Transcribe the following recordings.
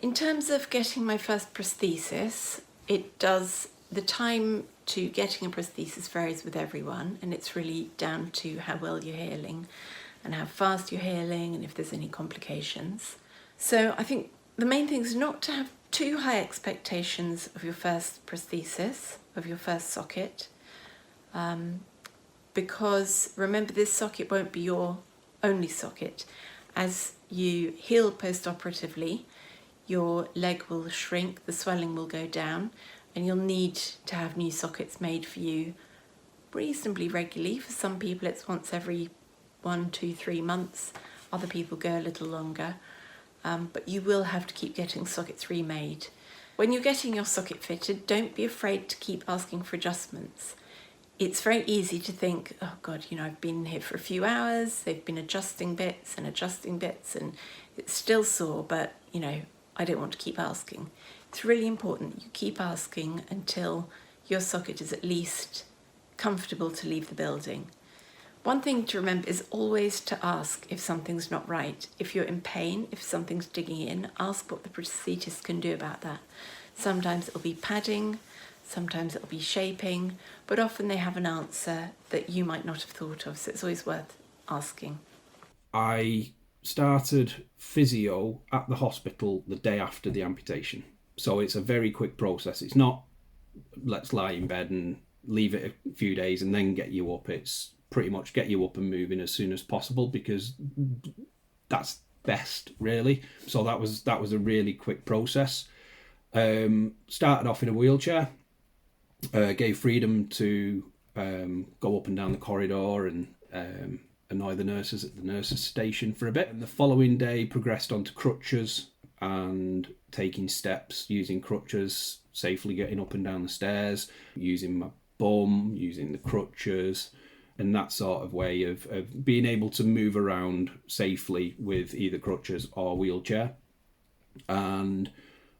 In terms of getting my first prosthesis, the time to getting a prosthesis varies with everyone, and it's really down to how well you're healing and how fast you're healing and if there's any complications. So I think the main thing is not to have too high expectations of your first prosthesis, of your first socket, because remember, this socket won't be your only socket. As you heal post-operatively, your leg will shrink, the swelling will go down, and you'll need to have new sockets made for you reasonably regularly. For some people it's once every 1, 2, 3 months. Other people go a little longer. But you will have to keep getting sockets remade. When you're getting your socket fitted, don't be afraid to keep asking for adjustments. It's very easy to think, oh God, I've been here for a few hours, they've been adjusting bits, and it's still sore, but, I don't want to keep asking. It's really important you keep asking until your socket is at least comfortable to leave the building. One thing to remember is always to ask if something's not right. If you're in pain, if something's digging in, ask what the prosthetist can do about that. Sometimes it'll be padding, sometimes it'll be shaping, but often they have an answer that you might not have thought of, so it's always worth asking. I started physio at the hospital the day after the amputation. So it's a very quick process. It's not, let's lie in bed and leave it a few days and then get you up. It's pretty much get you up and moving as soon as possible, because that's best, really. So that was a really quick process. Started off in a wheelchair, gave freedom to go up and down the corridor and annoy the nurses at the nurses' station for a bit. And the following day progressed onto crutches and taking steps using crutches, safely getting up and down the stairs, using my bum, using the crutches, and that sort of way of being able to move around safely with either crutches or wheelchair. And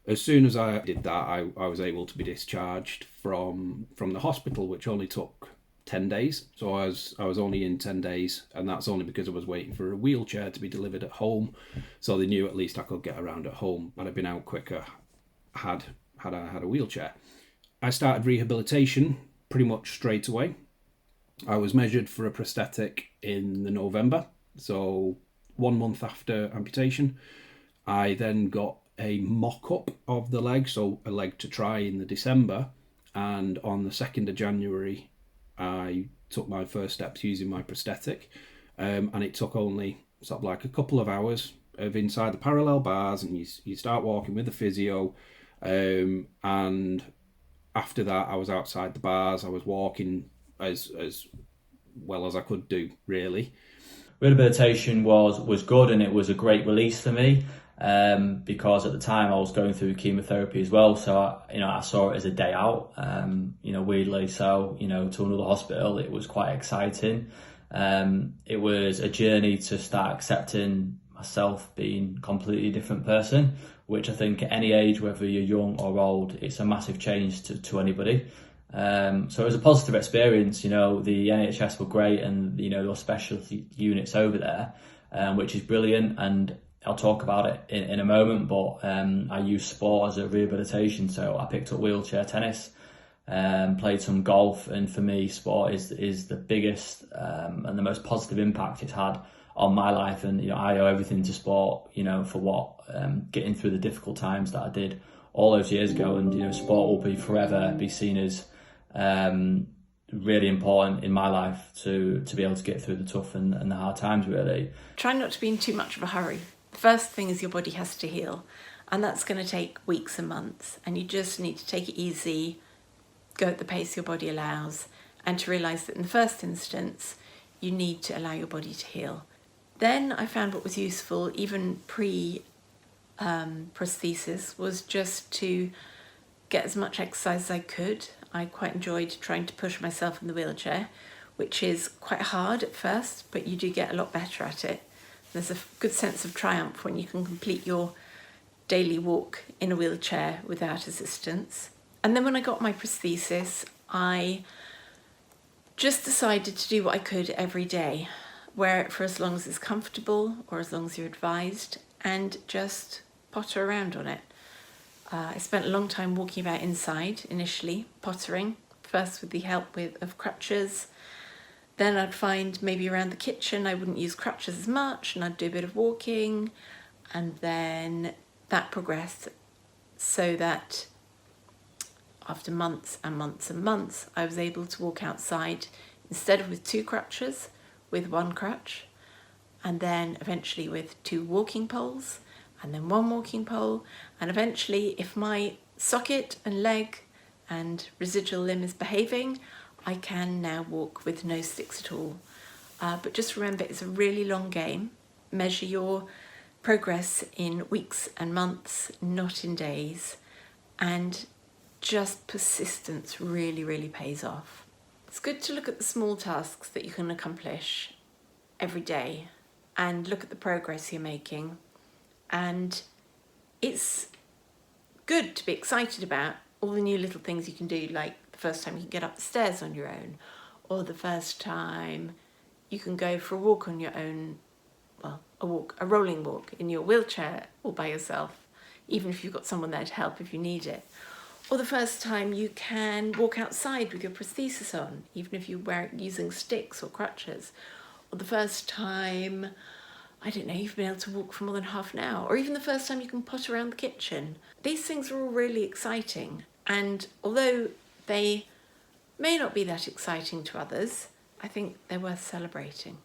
as soon as I did that, I was able to be discharged from the hospital, which only took 10 days. So I was only in 10 days, and that's only because I was waiting for a wheelchair to be delivered at home. So they knew at least I could get around at home. Had I been out quicker, had I had a wheelchair. I started rehabilitation pretty much straight away. I was measured for a prosthetic in the November, so 1 month after amputation. I then got a mock-up of the leg, so a leg to try in the December, and on the 2nd of January I took my first steps using my prosthetic, and it took only sort of like a couple of hours of inside the parallel bars, and you start walking with the physio, and after that I was outside the bars. I was walking as well as I could do, really. Rehabilitation was good, and it was a great release for me, because at the time I was going through chemotherapy as well, so I saw it as a day out, weirdly. So to another hospital, it was quite exciting. It was a journey to start accepting myself being a completely different person, which I think at any age, whether you're young or old, it's a massive change to anybody. So it was a positive experience. The NHS were great, and those specialty units over there, which is brilliant, and I'll talk about it in a moment, but I use sport as a rehabilitation. So I picked up wheelchair tennis, played some golf, and for me sport is the biggest and the most positive impact it's had on my life. And I owe everything to sport, for what getting through the difficult times that I did all those years ago. And sport will forever be seen as really important in my life to be able to get through the tough and the hard times, really. Try not to be in too much of a hurry. The first thing is your body has to heal, and that's going to take weeks and months, and you just need to take it easy, go at the pace your body allows, and to realise that in the first instance you need to allow your body to heal. Then I found what was useful, even prosthesis, was just to get as much exercise as I could. I quite enjoyed trying to push myself in the wheelchair, which is quite hard at first, but you do get a lot better at it. There's a good sense of triumph when you can complete your daily walk in a wheelchair without assistance. And then when I got my prosthesis, I just decided to do what I could every day. Wear it for as long as it's comfortable or as long as you're advised, and just potter around on it. I spent a long time walking about inside initially, pottering, first with the help of crutches. Then I'd find maybe around the kitchen I wouldn't use crutches as much and I'd do a bit of walking, and then that progressed so that after months and months and months I was able to walk outside instead of with 2 crutches, with 1 crutch, and then eventually with 2 walking poles, and then 1 walking pole, and eventually if my socket and leg and residual limb is behaving, I can now walk with no sticks at all. But just remember, it's a really long game. Measure your progress in weeks and months, not in days, and just persistence really, really pays off. It's good to look at the small tasks that you can accomplish every day and look at the progress you're making. And it's good to be excited about all the new little things you can do, like the first time you can get up the stairs on your own, or the first time you can go for a walk on your own, well, a rolling walk in your wheelchair all by yourself, even if you've got someone there to help if you need it. Or the first time you can walk outside with your prosthesis on, even if you're using sticks or crutches. Or the first time, I don't know, you've been able to walk for more than half an hour. Or even the first time you can pot around the kitchen. These things are all really exciting. And although they may not be that exciting to others, I think they're worth celebrating.